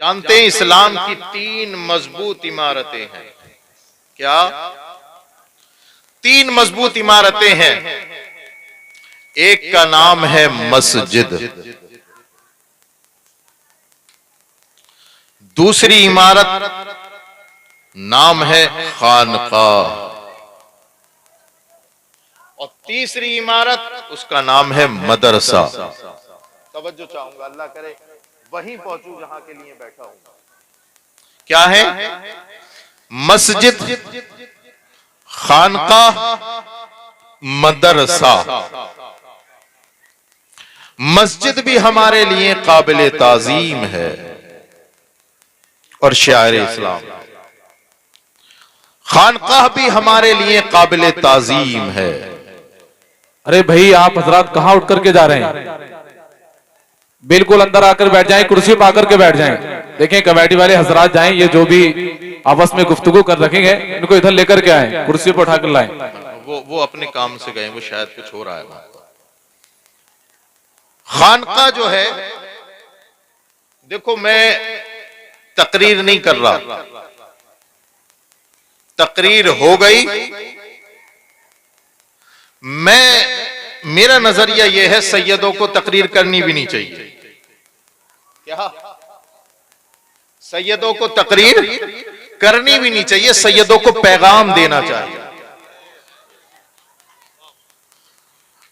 जानते हैं इस्लाम की 3 मजबूत इमारतें हैं। क्या 3 मजबूत इमारतें हैं? एक का नाम है मस्जिद, दूसरी इमारत नाम है खानकाह और तीसरी इमारत उसका नाम है मदरसा। तवज्जो चाहूंगा, अल्लाह करे वहीं पहुंचूं जहां के लिए बैठा हूं। क्या है? मस्जिद, खानकाह, मदरसा। मस्जिद भी हमारे लिए काबिल ताजीम है और शायर इस्लाम। खानकाह भी हमारे लिए काबिल ताजीम है। अरे भाई, आप हजरात कहां उठ करके जा रहे हैं? बिल्कुल अंदर आकर बैठ जाएं, कुर्सी पर आकर के बैठ जाएं। देखें कमेटी वाले हजरात जाएं, ये जो भी आपस में गुफ्तगू कर रखेंगे इनको इधर लेकर के आए, कुर्सी पर उठाकर लाएं। वो अपने काम से गए, वो शायद कुछ हो रहा है। खानकाह जो है, देखो मैं तकरीर नहीं कर रहा, तकरीर हो गई। मेरा नजरिया यह है सैयदों को तकरीर करनी भी नहीं चाहिए। क्या? सैयदों को तकरीर करनी भी नहीं चाहिए, सैयदों को पैगाम देना चाहिए।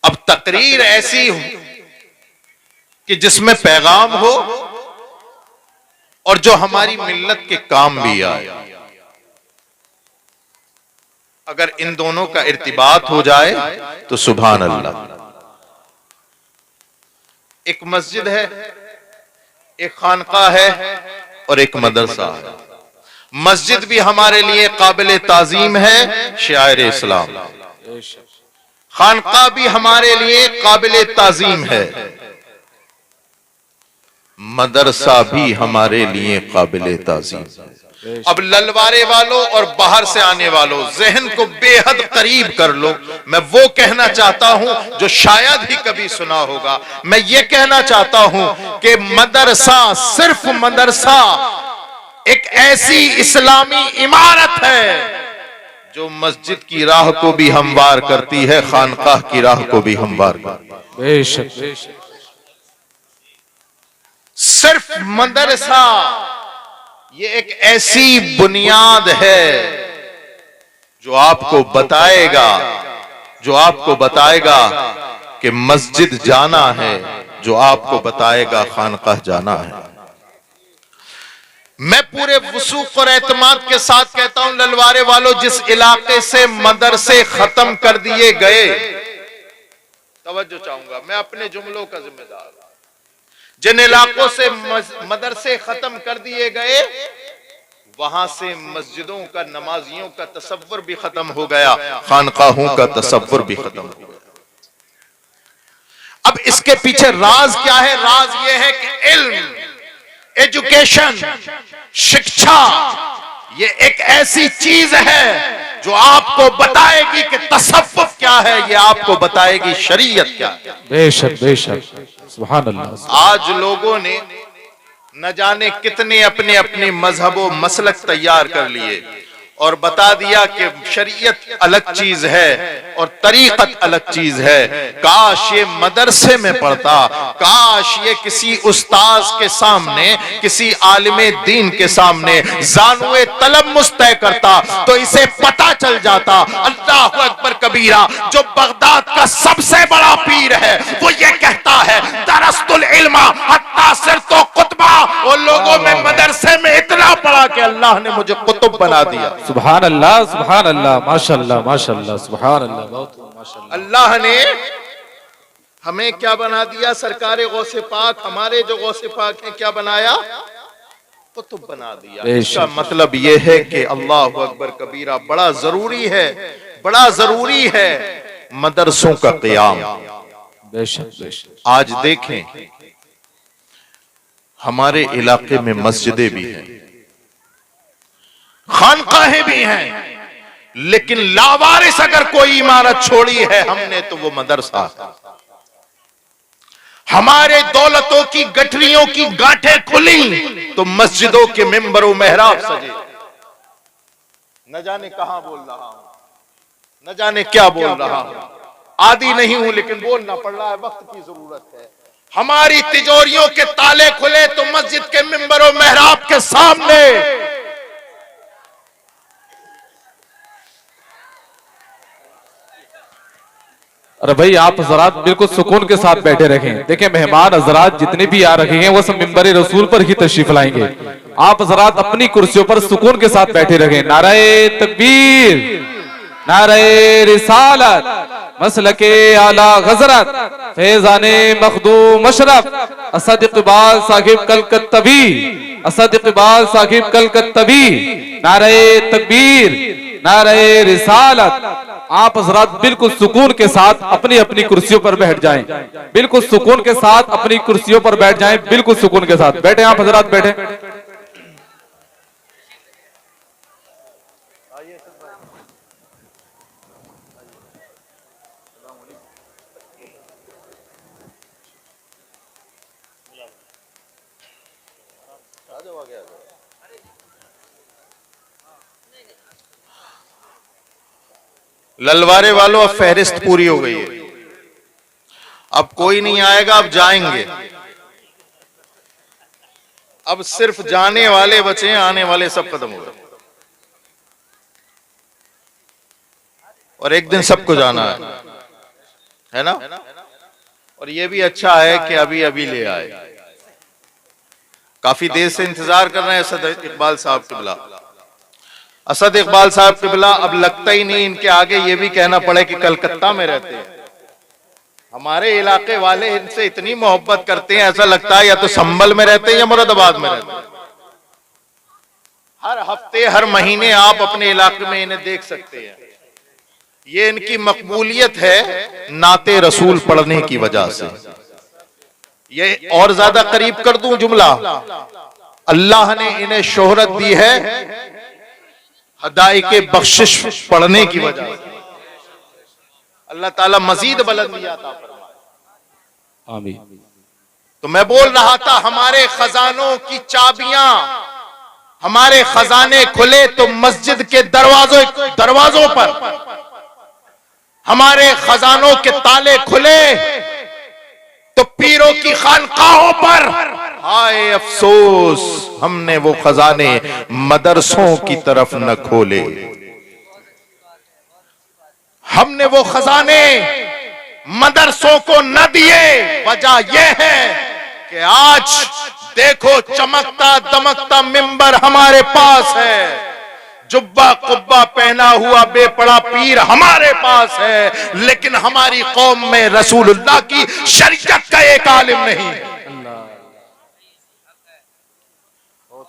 अब तकरीर ऐसी हो कि जिसमें पैगाम हो और जो हमारी मिल्लत के काम भी आए। अगर इन दोनों का इर्तिबात हो जाए तो सुभान अल्लाह। एक मस्जिद है, एक खानकाह है और एक मदरसा है। मस्जिद भी हमारे लिए काबिल ताजीम है, शायर इस्लाम। खानकाह भी हमारे लिए काबिल ताजीम है, मदरसा भी हमारे लिए काबिल ताजीम है। अब ललवारे वालों और बाहर से आने वालों, जहन को बेहद करीब कर लो। मैं वो कहना चाहता हूं जो शायद ही कभी सुना होगा। मैं ये कहना चाहता हूं कि मदरसा, सिर्फ मदरसा एक ऐसी इस्लामी इमारत है जो मस्जिद की राह को भी हमवार करती है, खानकाह की राह को भी हमवार करती है। बेशक। सिर्फ मदरसा ये एक ऐसी बुनियाद है जो आपको बताएगा कि मस्जिद जाना है, जो आपको बताएगा खानकाह जाना है। मैं पूरे वसूख और एतमाद के साथ कहता हूं, ललवारे वालों, जिस इलाके से मदरसे खत्म कर दिए गए, तवज्जो चाहूंगा, मैं अपने जुमलों का जिम्मेदार हूं। जिन इलाकों से मदरसे खत्म कर दिए गए, वहां से मस्जिदों का, नमाजियों का तसव्वुर भी खत्म हो गया, खानकाहों का तसव्वुर भी खत्म हो गया। अब इसके पीछे राज क्या है? राज यह है कि इल्म, एजुकेशन, शिक्षा, ये एक ऐसी चीज है जो आपको बताएगी कि तसव्वुफ क्या है, ये आपको बताएगी शरीयत क्या है। बेशक बेशक, सुभान अल्लाह। आज लोगों ने न जाने कितने अपने अपने मजहब व मसलक तैयार कर लिए और बता दिया कि शरीयत अलग चीज है और तरीकत अलग चीज है। काश ये मदरसे में पढ़ता, काश ये किसी उस्ताद के सामने, किसी आलिमे दीन के सामने जानुए तलम्मुस तय करता तो इसे पता चल जाता। अल्लाह अकबर कबीरा, जो बगदाद का सबसे बड़ा पीर है, वो ये कहता है दरस्तुल इल्मा हत्ता सिरतो कुतबा। और लोगों में मदरसे में इतना पढ़ा कि अल्लाह ने मुझे कुतुब बना दिया। सुभान अल्लाह, सुभान अल्लाह, माशाअल्लाह, माशाअल्लाह, सुभान अल्लाह, बहुत माशाअल्लाह। अल्लाह ने हमें क्या बना दिया? सरकारे गौसे पाक, हमारे जो गौसे पाक हैं, क्या बनाया? कुतुब बना दिया। इसका मतलब यह है कि अल्लाह अकबर कबीरा, बड़ा जरूरी है, बड़ा जरूरी है मदरसों का क़याम। बेशक बेशक। आज देखें हमारे इलाके में मस्जिदें भी हैं, खानकाहें भी हैं, लेकिन लावारिस अगर कोई इमारत छोड़ी है हमने तो वो मदरसा। हमारे दौलतों की गठरियों की गांठें खुली तो मस्जिदों के मिंबरों मेहराब सजे। न जाने कहां बोल रहा हूं, न जाने क्या बोल रहा हूं, आदी नहीं हूं लेकिन बोलना पड़ रहा है, वक्त की जरूरत है। हमारी तिजोरियों के ताले खुले तो मस्जिद के मिंबरों मेहराब के सामने अरे भाई आप हजरात बिल्कुल सुकून के साथ बैठे रहें। देखिए मेहमान हजरात जितने भी आ रखे हैं वो सब मिंबर रसूल पर ही तशरीफ लाएंगे। आप हजरात अपनी कुर्सियों पर सुकून के साथ बैठे रहें। नारे तकबीर, नारे रिसालत, मसलके आला गजरत, फैजाने मखदूम अशरफ, असद इकबाल साहिब कलकत्तवी, असद इकबाल साहिब कलकत्तवी। नारे तकबीर, नारे रिसालत। आप हजरात बिल्कुल सुकून के साथ अपनी अपनी कुर्सियों पर बैठ जाएं। बिल्कुल सुकून के साथ अपनी कुर्सियों पर बैठ जाएं। बिल्कुल सुकून के साथ बैठे। आप हजरात बैठे। ललवारे वालों, अब फहरिस्त पूरी हो गई है, अब कोई नहीं आएगा, अब जाएंगे। अब सिर्फ जाने वाले बचे, आने वाले सब खत्म हो गए। और एक दिन सबको जाना है ना। और ये भी अच्छा है कि अभी अभी ले आए। काफी देर से इंतजार कर रहे हैं असद इकबाल साहब किबला। असद इकबाल साहब किबला अब लगता ही नहीं इनके आगे ये भी कहना पड़े कि कलकत्ता में रहते हैं। हमारे इलाके वाले इनसे इतनी मोहब्बत करते हैं, ऐसा लगता है या तो संभल में रहते हैं या मुरादाबाद में रहते हैं। हर हफ्ते हर महीने आप अपने इलाके में इन्हें देख सकते हैं। ये इनकी मकबूलियत है नाते रसूल पढ़ने की वजह से। ये और ज्यादा करीब कर दूं जुमला, अल्लाह ने इन्हें शोहरत दी है हदाई के बख्शिश पढ़ने की वजह से। अल्लाह ताला मजीद बुलंदी अता फरमाए। आमीन। तो मैं बोल रहा था हमारे खजानों की चाबियां, हमारे खजाने खुले तो मस्जिद के दरवाजों पर, हमारे खजानों के ताले खुले तो पीरों की खानकाहों पर। हाय अफसोस हमने वो खजाने मदरसों की तरफ न खोले। हमने वो खजाने मदरसों को न दिए। वजह यह है कि आज देखो चमकता दमकता मिंबर हमारे पास है, जुब्बा कुब्बा पहना हुआ बेपड़ा पीर हमारे पास है, लेकिन हमारी कौम में रसूलुल्लाह की शरीयत का एक आलिम नहीं है।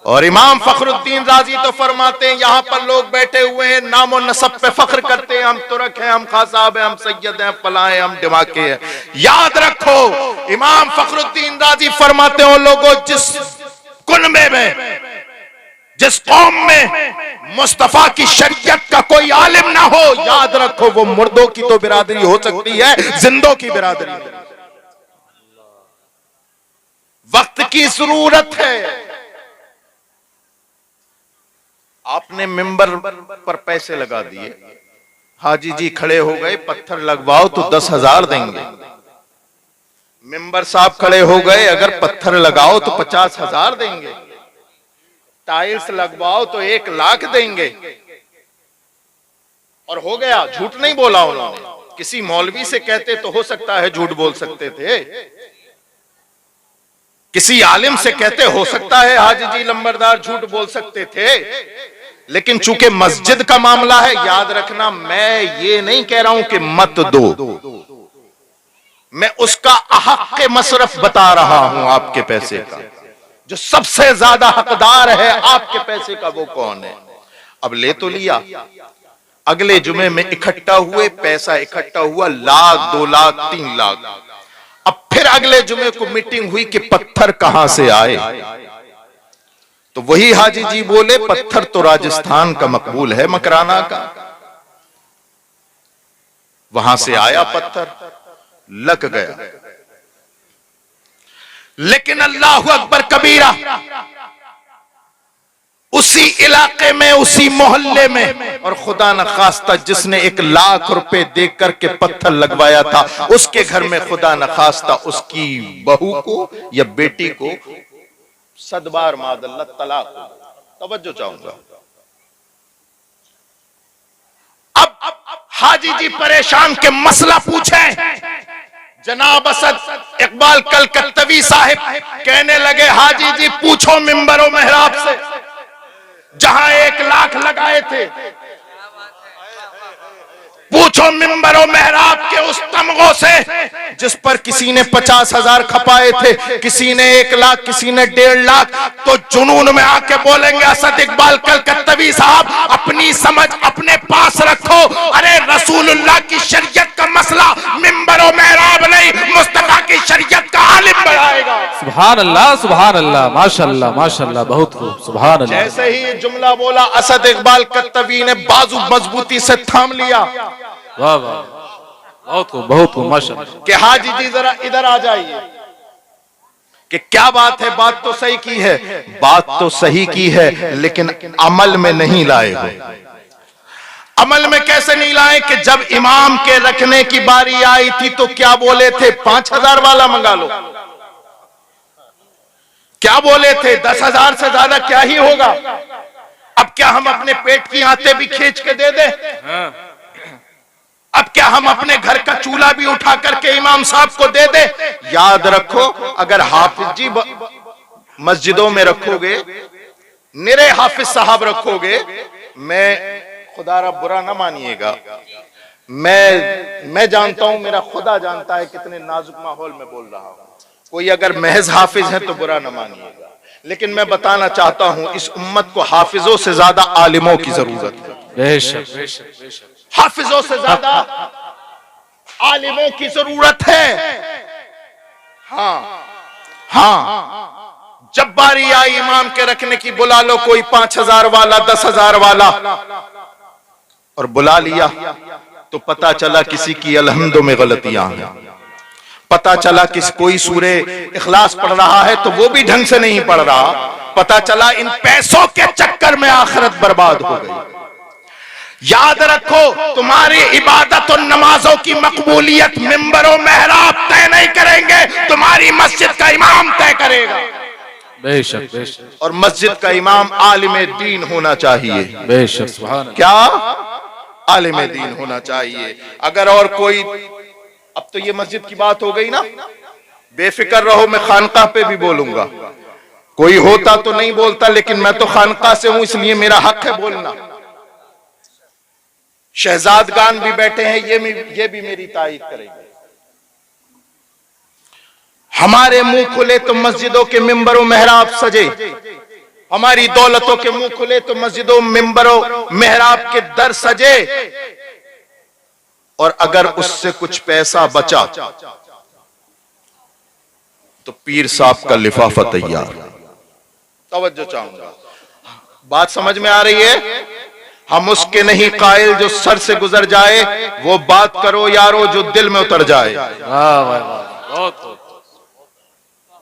और इमाम फखरुद्दीन राजी तो फरमाते हैं, यहां पर लोग बैठे हुए हैं नामो नसब पे फख्र करते हैं, हम तुरक हैं, हम खासाब हैं, हम सैयद हैं, फलां हैं, हम दिमाके हैं। याद रखो इमाम फखरुद्दीन राजी फरमाते हैं, लोगों जिस कुनबे में, जिस कौम में मुस्तफा की शरीयत का कोई आलिम ना हो, याद रखो वो मुर्दों की तो बिरादरी हो सकती है, जिंदों की बिरादरी नहीं। वक्त की जरूरत है। आपने मिंबर पर पैसे लगा दिए, हाजी जी खड़े हो गए, पत्थर लगवाओ तो 10,000 देंगे। मिंबर साहब खड़े हो गए, अगर पत्थर लगाओ तो 50,000 देंगे। टाइल्स लगवाओ तो 1 लाख देंगे। और हो गया, झूठ नहीं बोला उन्होंने। किसी मौलवी से कहते तो हो सकता है झूठ बोल सकते थे, किसी आलिम से कहते हो सकता है हाजी जी लंबरदार झूठ बोल सकते थे, लेकिन चूंकि मस्जिद का मामला है, याद रखना मैं ये नहीं कह रहा हूं कि मत दो, मैं उसका हक के मसरफ बता रहा हूं। आपके पैसे का जो सबसे ज्यादा हकदार है आपके पैसे का वो कौन है? अब ले तो लिया, अगले जुमे में इकट्ठा हुए, पैसा इकट्ठा हुआ, 1 लाख 2 लाख 3 लाख। अब फिर अगले जुमे को मीटिंग हुई कि पत्थर कहां से आए, तो वही हाजी जी बोले पत्थर तो राजस्थान का मकबूल है, मकराना का, वहां से आया पत्थर, लग गया। लेकिन अल्लाहु अकबर कबीरा, उसी इलाके में, उसी मोहल्ले में, और खुदा न खास्ता जिसने 1 लाख रुपए देकर करके पत्थर लगवाया था, उसके घर में खुदा न खास्ता उसकी बहू को या बेटी को सदबार मादल्ला तलाक हो। तवज्जो चाहूंगा। अब हाजी जी परेशान के मसला पूछे। जनाब असद इकबाल कलकत्तवी साहिब कहने लगे, हाजी जी पूछो मिंबरों मेहराब से, जहां 1 लाख लगाए थे, पूछो मिंबरों मेहराब के उस तमगों से जिस पर किसी ने 50,000 खपाए थे, किसी ने 1 लाख, किसी ने 1.5 लाख। तो जुनून में आके बोलेंगे, असद इकबाल कलकत्तवी साहब अपनी समझ अपने पास रखो। अरे रसूलुल्लाह की शरीयत का मसला मिंबरों मेहराब नहीं, मुस्तफा की शरीयत का आलिम बढ़ाएगा। सुभान अल्लाह, माशाअल्लाह माशाअल्लाह, बहुत खूब, सुभान अल्लाह। जैसे ही ये जुमला बोला, असद इकबाल कत्तवी ने बाजू मजबूती से थाम लिया। वाह वाह, बहुत खूब माशाअल्लाह। कि हाजी जी जरा इधर आ जाइए। कि क्या बात है? बात तो सही की है, बात तो सही की है, लेकिन अमल में नहीं लाए हो। अमल में कैसे नहीं लाए? कि जब इमाम के रखने की बारी आई थी तो क्या बोले थे? 5,000 वाला मंगा लो। क्या बोले थे? 10,000 से ज्यादा क्या ही होगा। अब क्या हम अपने पेट की आंतें भी खींच के दे दे? अब क्या हम अपने घर का चूल्हा भी उठा करके इमाम साहब को दे दे? याद रखो, अगर हाफिज जी मस्जिदों में रखोगे, निरे हाफिज साहब रखोगे, मैं खुदा रा बुरा ना मानिएगा, मैं जानता हूं, मेरा खुदा जानता है कितने नाजुक माहौल में बोल रहा हूं। कोई अगर महज हाफिज है तो बुरा ना मानिएगा, लेकिन मैं बताना चाहता हूं, इस उम्मत को हाफिजों से ज्यादा आलिमों की जरूरत है। बेशक बेशक बेशक, हाफिजों से ज्यादा आलिमों की जरूरत है। हाँ, जब बारी आई इमाम के रखने की, बुला लो कोई 5,000 वाला, 10,000 वाला, और बुला लिया तो पता चला किसी की अलहम्दो में गलतियां हैं। पता चला कि कोई सूरे इखलास पढ़ रहा है तो वो भी ढंग से नहीं पढ़ रहा। पता चला इन पैसों के चक्कर में आखिरत बर्बाद हो गई। याद रखो, तुम्हारी इबादत और नमाजों की मकबूलियत मिंबरों मेहराब तय नहीं करेंगे, तुम्हारी मस्जिद का इमाम तय करेगा। बेशक बेशक, और मस्जिद का इमाम आलिम दीन होना चाहिए। बेशक, सुभान अल्लाह। क्या? आलिम दीन होना चाहिए। अगर और कोई, अब तो ये मस्जिद की बात हो गई ना, बेफिक्र रहो, मैं खानकाह पे भी बोलूंगा। कोई होता तो नहीं बोलता, लेकिन मैं तो खानकाह से हूं, इसलिए मेरा हक है बोलना। शहजादगान भी बैठे हैं, ये भी मेरी तारीफ करेंगे। हमारे मुंह खुले तो मस्जिदों के मिंबरों मेहराब सजे, हमारी दौलतों के मुंह खुले तो मस्जिदों मिंबरों मेहराब के दर सजे, और अगर उससे कुछ पैसा बचा तो पीर साहब का लिफाफा तैयार। तवज्जो चाहूंगा, बात समझ में आ रही है? हम उसके नहीं कायल जो सर से गुजर जाए, वो बात करो यारो जो दिल में उतर जाए।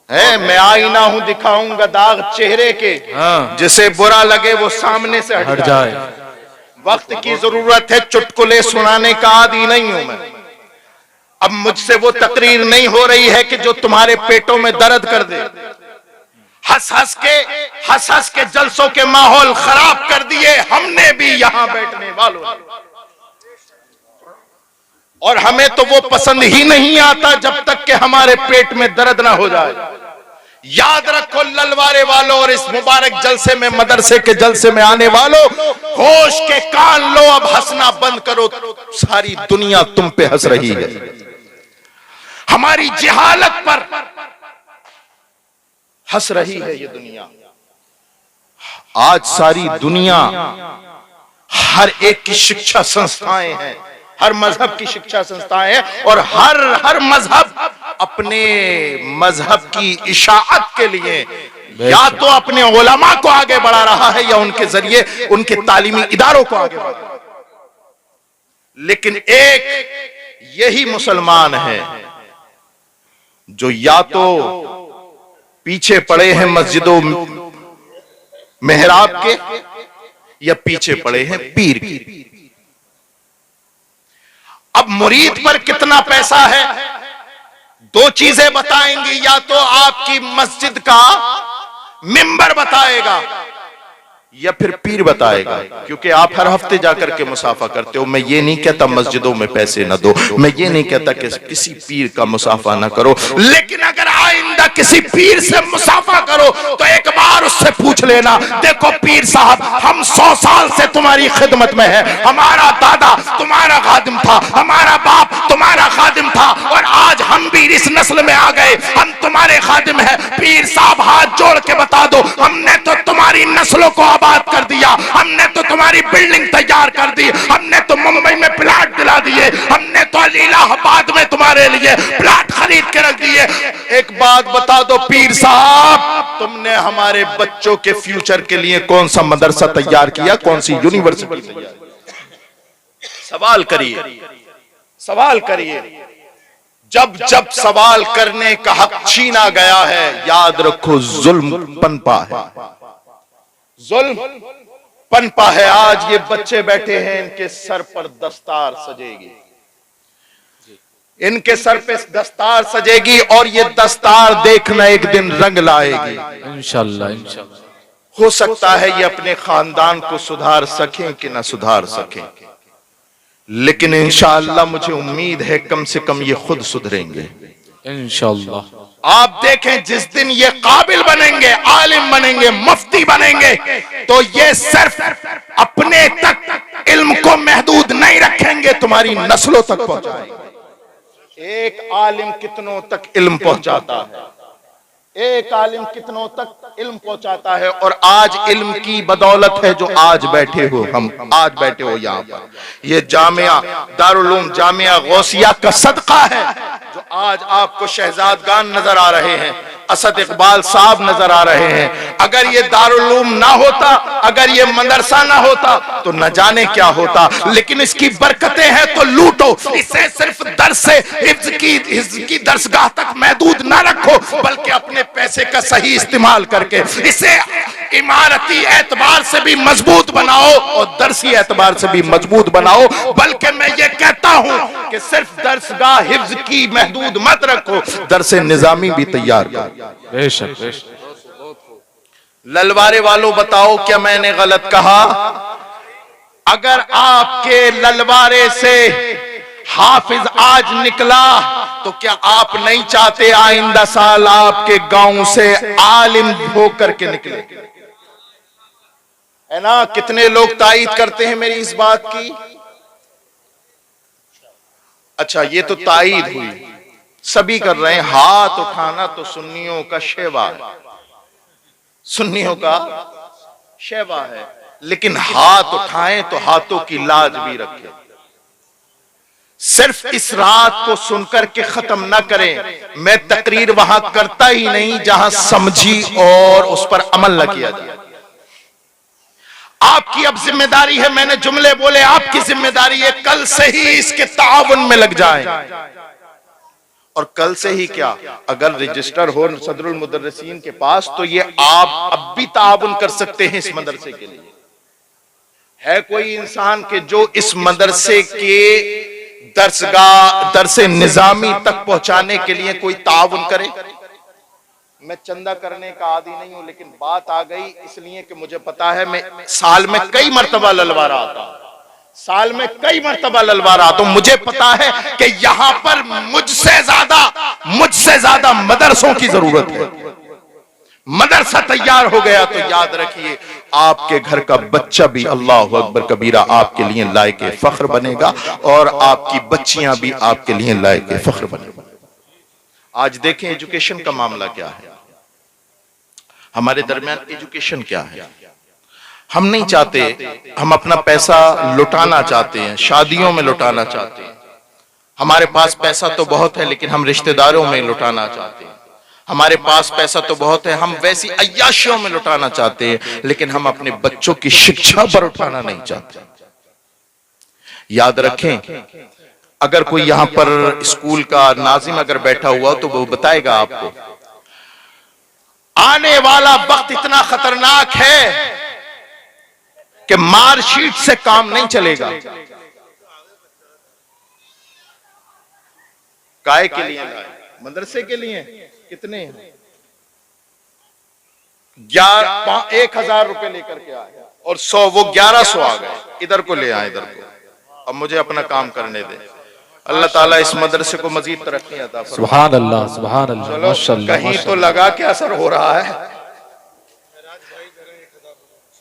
है, मैं आईना हूं, दिखाऊंगा दाग चेहरे के, जिसे बुरा लगे वो सामने से हट जाए। वक्त की जरूरत है, चुटकुले सुनाने का आदी नहीं हूं मैं। अब मुझसे वो तकरीर नहीं हो रही है कि जो तुम्हारे पेटों में दर्द कर दे। हंस हंस के जलसों के माहौल खराब कर दिए हमने भी यहां बैठने वालों ने। और हमें तो वो पसंद ही नहीं आता जब तक कि हमारे पेट में दर्द ना हो जाए। याद रखो ललवारे वालों, और इस मुबारक जलसे में, मदरसे के जलसे में आने वालों, होश के कान लो, अब हंसना बंद करो। सारी दुनिया तुम पे हंस रही है, हमारी जहालत पर हंस रही है ये दुनिया। आज सारी दुनिया, हर एक की शिक्षा संस्थाएं हैं, हर मजहब की शिक्षा संस्थाएं हैं, और हर मजहब अपने मजहब की इशाअत के लिए या तो अपने उलमा को आगे बढ़ा रहा है या उनके जरिए उनके तालीमी इदारों को आगे बढ़ा रहा है। लेकिन एक यही मुसलमान है जो या तो पीछे पड़े हैं मस्जिदों मेहराब के या पीछे पड़े हैं पीर के। अब मुरीद पर कितना पैसा है, दो चीजें बताएंगी, या तो आपकी मस्जिद का मिंबर बताएगा या फिर पीर बताएगा, क्योंकि आप हर हफ्ते जाकर के मुसाफा करते हो। मैं ये नहीं कहता मस्जिदों में पैसे न दो, मैं ये नहीं कहता कि किसी पीर का मुसाफा ना करो, लेकिन अगर आइंदा किसी पीर से मुसाफा करो तो एक बार उससे पूछ लेना, देखो पीर साहब, हम 100 साल से तुम्हारी खिदमत में है, हमारा दादा तुम्हारा खादिम था, हमारा बाप तुम्हारा खादिम था, और आज हम भी इस नस्ल में आ गए, हम तुम्हारे खादिम हैं। पीर साहब हाथ जोड़ के बता दो, हमने तो तुम्हारी नस्लों को आबाद कर दिया, हमने तो तुम्हारी बिल्डिंग तैयार कर दी, हमने तो मुंबई में प्लाट दिला दिए, हमने तो इलाहाबाद में तुम्हारे लिए प्लाट खरीद के रख दिए। एक बात बता दो पीर साहब, तुमने हमारे बच्चों के फ्यूचर के लिए कौन सा मदरसा तैयार किया, कौन सी यूनिवर्सिटी तैयार? सवाल करिए, सवाल करिए। जब जब सवाल करने का हक छीना गया है, याद रखो जुल्म पनपा है, जुल्म पनपा है। आज ये बच्चे बैठे हैं, इनके सर पर दस्तार सजेगी, इनके सर पे दस्तार सजेगी, और ये दस्तार देखना एक दिन रंग लाएगी इंशाअल्लाह। इंशाअल्लाह हो सकता है ये अपने खानदान को सुधार सकें कि ना सुधार सकें, लेकिन इंशाअल्लाह मुझे उम्मीद है कम से कम ये खुद सुधरेंगे इंशाअल्लाह। आप देखें, जिस दिन ये काबिल बनेंगे, आलिम बनेंगे, मुफ्ती बनेंगे, तो ये सिर्फ अपने तक इल्म को महदूद नहीं रखेंगे, तुम्हारी नस्लों तक पहुंचाएंगे। एक आलिम कितनों तक इल्म पहुंचाता है, एक आलिम कितनों तक इल्म पहुंचाता है। और आज इल्म की बदौलत है जो आज बैठे हो, हम आज बैठे हो यहाँ पर, ये जामिया दारुल उलूम जामिया गौसिया का सदका है जो आज आपको शहजादगान नजर आ रहे हैं, असद इकबाल साहब नजर आ रहे हैं। अगर ये दारुल उलूम ना होता, अगर ये मदरसा ना होता, तो न जाने क्या होता, लेकिन इसकी बरकतें हैं तो लूटो, इसे सिर्फ दर्स हिफ्ज की दरसगाह तक महदूद ना रखो, बल्कि अपने पैसे का सही इस्तेमाल करके इसे इमारती एतबार से भी मजबूत बनाओ और दरसी एतबार से भी मजबूत बनाओ। बल्कि मैं ये कहता हूं कि सिर्फ दरसगाह हिफ्ज की महदूद मत रखो, दरसे निजामी भी तैयार करो। बेशक बेशक। ललवारे वालों बताओ, क्या मैंने गलत कहा? अगर आपके ललवारे से हाफिज आज निकला, तो क्या आप नहीं चाहते आइंदा साल आपके गांव से आलिम होकर के निकले? है ना? कितने लोग तायीद करते हैं मेरी इस बात की? अच्छा, ये तो तायीद हुई, सभी कर रहे हैं। हाथ उठाना तो सुन्नियों का शेवा है, सुन्नियों का शेवा है, लेकिन हाथ उठाएं तो हाथों की लाज भी रखें। सिर्फ इस रात को सुनकर के खत्म ना करें। मैं तकरीर वहां करता ही नहीं जहां समझी और उस पर अमल न किया जाए। आपकी अब जिम्मेदारी है, मैंने जुमले बोले, आपकी जिम्मेदारी है कल से ही इसके ताउन में लग जाएं। और कल से ही क्या, अगर रजिस्टर हो सदरुल मुदर्रिसीन के पास, तो ये आप अब भी ताउन कर सकते हैं इस मदरसे के लिए। है कोई इंसान के जो इस मदरसे के दरसे निजामी तक पहुंचाने के लिए कोई ताउन करे? मैं चंदा करने का आदी नहीं हूं, लेकिन बात आ गई इसलिए कि मुझे पता है मैं साल में कई मर्तबा ललवारा आता हूं, साल में कई मर्तबा ललवारा आता हूं। मुझे पता है कि यहां पर मुझसे ज्यादा मदरसों की जरूरत है। मदरसा तैयार हो गया तो याद रखिए आपके घर का बच्चा भी अल्लाहु अकबर कबीरा आपके लिए लायक फख्र बनेगा, और आपकी बच्चियां भी आपके लिए लायक फख्र बनेगी। आज देखें एजुकेशन का मामला क्या है, हमारे दरमियान एजुकेशन क्या है। हम नहीं चाहते, हम अपना पैसा लुटाना चाहते हैं, शादियों में लुटाना चाहते हैं। हमारे पास पैसा तो बहुत है, लेकिन हम रिश्तेदारों में लुटाना चाहते हैं। हमारे पास पैसा तो बहुत है, हम वैसी अय्याशियों में लुटाना चाहते हैं, लेकिन हम अपने बच्चों की शिक्षा पर उठाना नहीं चाहते। याद रखें, अगर कोई यहां पर स्कूल का नाजिम अगर बैठा हुआ तो वो बताएगा आपको, आने वाला वक्त इतना खतरनाक है कि मार्कशीट से काम नहीं चलेगा। काय के लिए लाए? मदरसे के लिए। कितने हैं? 1,000 रुपए लेकर के आए और 100, वो 1100 आ गए। इधर को ले आए, इधर को। अब मुझे अपना काम करने दे। अल्लाह ताला इस मदरसे को मजीद तरक्की अता फरमाए। सुभान अल्लाह, सुभान अल्लाह, माशाअल्लाह, कहीं तो लगा के असर हो रहा है।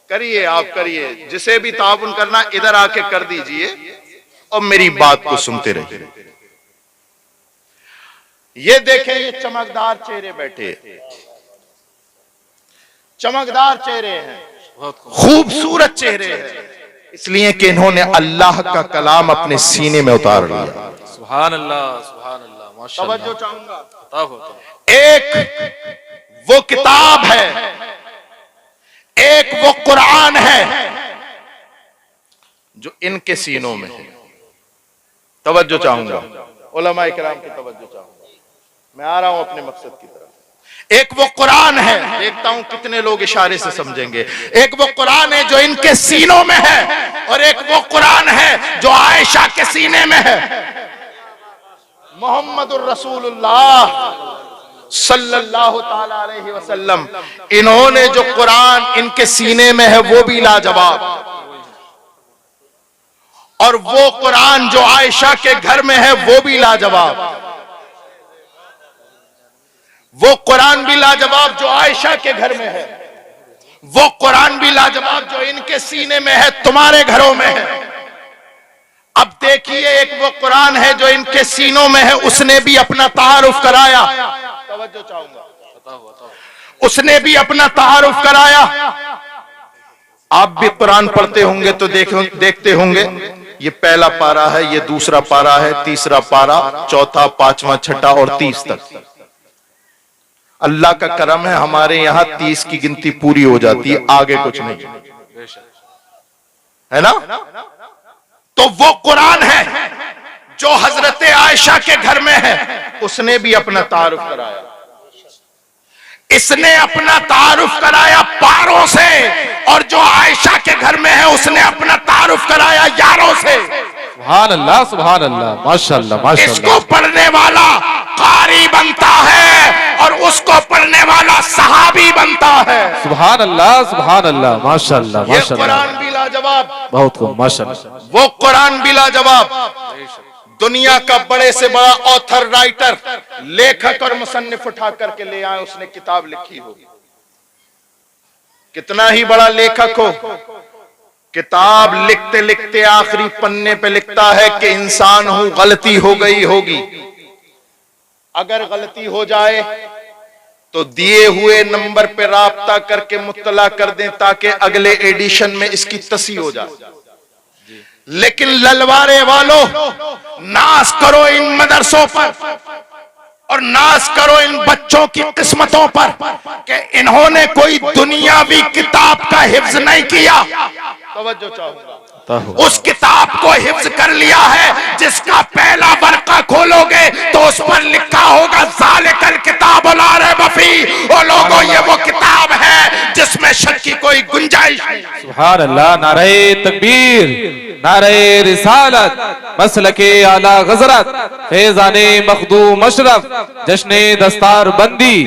करिए, आप करिए, जिसे भी ताउन करना इधर आके कर दीजिए और मेरी बात को सुनते रहिए। ये देखें, ये चमकदार चेहरे बैठे, चमकदार चेहरे हैं, खूबसूरत चेहरे हैं, इसलिए कि इन्होंने अल्लाह का कलाम अपने सीने में उतार लिया। सुभान अल्लाह, सुभान अल्लाह, माशाअल्लाह। तवज्जो चाहूंगा। एक वो किताब है, एक वो कुरान है जो इनके सीनों में है। तवज्जो चाहूंगा, उलमा इकराम की तवज्जो चाहूंगा। मैं आ रहा हूं अपने मकसद की तरफ। एक वो कुरान है, देखता हूं कितने लोग इशारे से समझेंगे। एक वो कुरान है जो इनके सीनों में है और एक वो कुरान है जो आयशा के सीने में है। मोहम्मदुर रसूलुल्लाह सल्लल्लाहु ताला अलैहि वसल्लम, इन्होंने जो कुरान इनके सीने में है वो भी लाजवाब, और वो कुरान जो आयशा के घर में है वो भी लाजवाब। वो कुरान भी लाजवाब जो आयशा के घर में है, वो कुरान भी लाजवाब जो इनके सीने में है, तुम्हारे घरों में है। अब देखिए, एक वो कुरान है जो इनके सीनों में है, उसने भी अपना तारुफ कराया। तवज्जो चाहूंगा, उसने भी अपना तारुफ कराया। आप भी कुरान पढ़ते होंगे तो देखते होंगे, ये पहला पारा है, ये दूसरा पारा है, तीसरा पारा, चौथा, पांचवा, छठा और 30 तक। अल्लाह का करम है, हमारे यहाँ 30 की गिनती पूरी हो जाती है, आगे कुछ नहीं है ना। तो वो कुरान है जो हजरत आयशा के घर में है, उसने भी अपना तारुफ कराया। इसने अपना तारुफ कराया पारों से, और जो आयशा के घर में है उसने अपना तारुफ कराया यारों से। सुभान अल्लाह, सुभान अल्लाह, माशाअल्लाह, माशाअल्लाह। इसको पढ़ने वाला कारी बनता है और उसको पढ़ने वाला सहाबी बनता है। सुभान अल्लाह, सुभान अल्लाह, माशाअल्लाह, ये माशाअल्लाह। कुरान भी लाजवाब, बहुत खूब, माशाअल्लाह। वो कुरान भी लाजवाब। दुनिया का बड़े से बड़ा ऑथर, राइटर, लेखक और मुसन्निफ उठा करके ले आए, उसने किताब लिखी हो, कितना ही बड़ा लेखक हो, किताब लिखते लिखते आखिरी पन्ने पे लिखता है कि इंसान हूं, गलती हो गई होगी। अगर गलती हो जाए तो दिए हुए नंबर पे राब्ता करके मुत्तला कर दें ताकि अगले एडिशन में इसकी तसी हो जाए। लेकिन ललवारे वालों, नाज करो इन मदरसों पर और नाज करो इन बच्चों की किस्मतों पर कि इन्होंने कोई दुनियावी किताब का हिफ्ज नहीं किया। तवज्जो चाहूंगा, उस किताब को हिफ्ज कर लिया है जिसका पहला वर्का खोलोगे तो उस पर लिखा होगा ज़ालिकल किताब ला रैब फीह। ओ लोगों, ये वो किताब है जिसमें शक की कोई गुंजाइश नहीं। सुभान अल्लाह, नारे तकबीर, नारे रिसालत, मसलके आला गजरत, फैज़ाने मखदूम अशरफ, जश्ने दस्तार बंदी,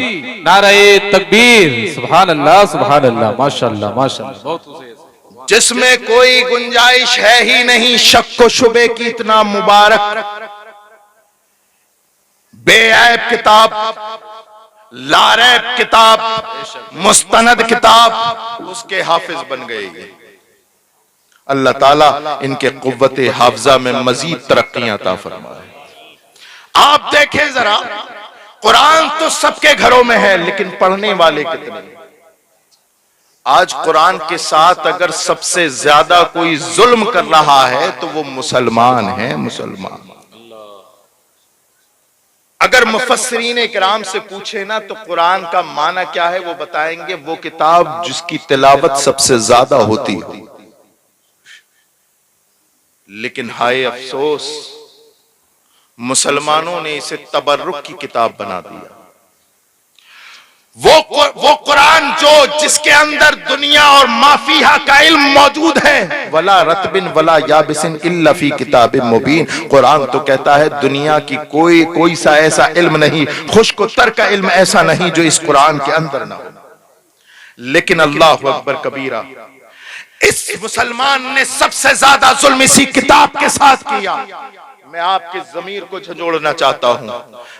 नारे तकबीर। सुभान अल्लाह, सुभान अल्लाह, माशाअल्लाह, माशाअल्लाह। बहुत जिसमें कोई गुंजाइश है ही नहीं शक व शुबे की, इतना मुबारक बेऐब किताब, लारैब किताब, मुस्तनद किताब, उसके हाफिज बन गए। अल्लाह ताला इनके कुव्वते हाफजा में मजीद तरक्कियां अता फरमाए। आप देखें जरा, कुरान तो सबके घरों में है, लेकिन पढ़ने वाले कितने? आज कुरान के साथ अगर सबसे ज्यादा कोई जुल्म कर रहा है तो वो मुसलमान है, मुसलमान। अगर मुफस्सिरीन इकराम से पूछे ना तो कुरान का माना क्या है, वो बताएंगे वो किताब जिसकी तिलावत सबसे ज्यादा होती हो। लेकिन हाय अफसोस, मुसलमानों ने इसे तबर्रुक की किताब बना दिया। वो कुरान जिसके अंदर दुनिया और माफिया का इल्म मौजूद है। वला रतबिन वला याबिसिन इल्ला फी किताबिन मुबीन। कुरान तो कहता है दुनिया की कोई सा ऐसा इल्म नहीं, खुश्क तर का इल्म ऐसा नहीं जो इस कुरान के अंदर ना हो। लेकिन अल्लाह अकबर कबीरा, इस मुसलमान ने सबसे ज्यादा जुल्म इसी किताब के साथ किया। मैं आपके ज़मीर को झंझोड़ना चाहता हूं,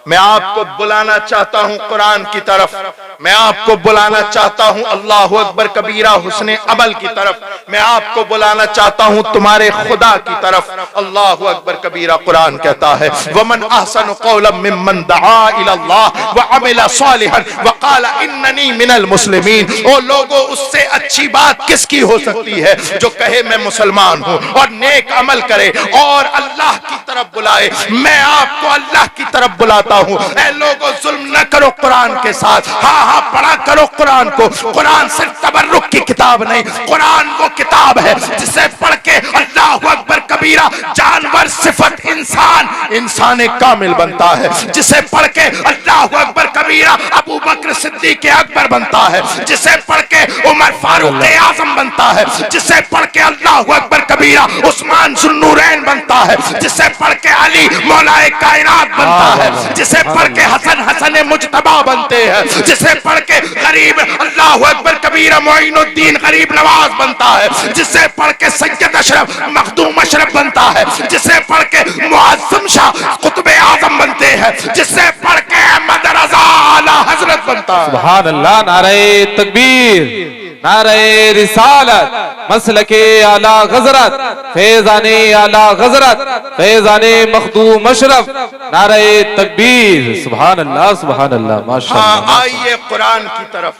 मैं आपको बुलाना चाहता हूं कुरान की तरफ, मैं आपको बुलाना चाहता हूं अल्लाह अकबर कबीरा हुस्ने अमल की तरफ, मैं आपको बुलाना चाहता हूं तुम्हारे खुदा की तरफ। अल्लाह अकबर कबीरा कुरान कहता है वमन अहसनु क़ौलन मिम्मन दआ इलल्लाह व अमिला सालिहन व क़ाल इन्ननी मिनल मुस्लिमीन। ओ लोगों, उससे अच्छी बात किसकी हो सकती है जो कहे मैं मुसलमान हूं और नेक अमल करे और अल्लाह की तरफ बुलाए। मैं आपको अल्लाह की तरफ बुलाता हूं। ऐ लोगों, जुल्म न करो कुरान के साथ। हाँ, पढ़ा करो कुरान को। कुरान सिर्फ तबर्रुक की किताब नहीं, कुरान वो किताब है जिसे पढ़ के अल्लाह अकबर कबीरा जानवर सिफत इंसान कामिल बनता है। जिसे पढ़ के अल्लाह अकबर कबीरा अबू बकर सिद्दीक अकबर बनता है। जिसे पढ़ के उमर फारूक आजम बनता है। जिसे पढ़ के अल्लाह अकबर कबीरा उस्मान जुन्नूरैन बनता है। जिसे पढ़ के अली मौलाए कायनात बनता है। जिसे पढ़ के हसन मुजतबा बनते हैं। जिसे पढ़ के गरीब अल्लाह अकबर कबीरा मोइनुद्दीन गरीब नवाज बनता है। जिसे पढ़ के सैयद अशरफ मखदूम अशरफ बनता है। जिसे पढ़ के मुअज्जम शाह कुतुब आजम बनते हैं। जिसे पढ़ के अहमद रज़ा आला हजरत बनता है। सुभान अल्लाह, नारे तकबीर, नारे रिसालत, मसलके आला गजरत, फैजाने आला गजरत, फैजाने मखदूम अशरफ, नारे तकबीर। सुभान अल्लाह, सुभान अल्लाह, माशाअल्लाह। आइए कुरान की तरफ